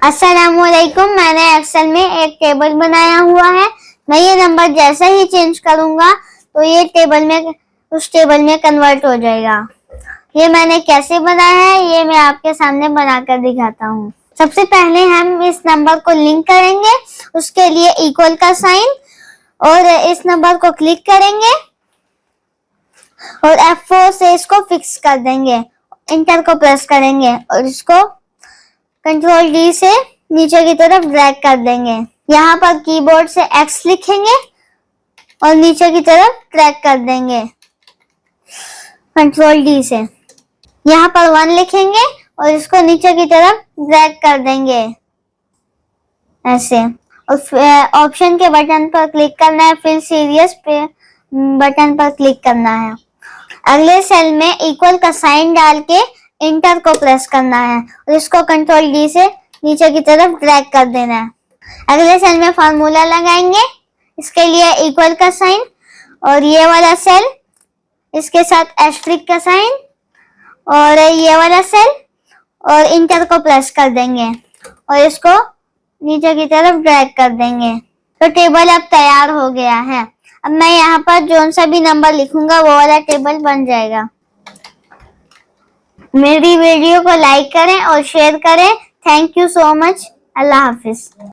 अस्सलामुअलैकुम। मैंने एक्सेल में एक टेबल बनाया हुआ है। मैं ये नंबर जैसे ही चेंज करूंगा तो ये टेबल में उस टेबल में कन्वर्ट हो जाएगा। ये मैंने कैसे बनाया है ये मैं आपके सामने बनाकर दिखाता हूँ। सबसे पहले हम इस नंबर को लिंक करेंगे, उसके लिए इक्वल का साइन, और इस नंबर को क्लिक करेंगे और F4 से इसको फिक्स कर देंगे। इंटर को प्रेस करेंगे और इसको कंट्रोल D से नीचे की तरफ ड्रैग कर देंगे। यहाँ पर कीबोर्ड से X लिखेंगे और नीचे की तरफ ड्रैग कर देंगे कंट्रोल D से। यहाँ पर 1 लिखेंगे और इसको नीचे की तरफ ड्रैग कर देंगे ऐसे, और ऑप्शन के बटन पर क्लिक करना है, फिर सीरियस पे बटन पर क्लिक करना है। अगले सेल में इक्वल का साइन डाल के इंटर को प्रेस करना है और इसको कंट्रोल D से नीचे की तरफ ड्रैग कर देना है। अगले सेल में फार्मूला लगाएंगे, इसके लिए इक्वल का साइन और ये वाला सेल इसके साथ एस्टेरिस्क का साइन और ये वाला सेल और इंटर को प्रेस कर देंगे और इसको नीचे की तरफ ड्रैग कर देंगे। तो टेबल अब तैयार हो गया है। अब मैं यहाँ पर जो सा भी नंबर लिखूंगा वो वाला टेबल बन जाएगा। मेरी वीडियो को लाइक करें और शेयर करें। Thank you so much. Allah Hafiz.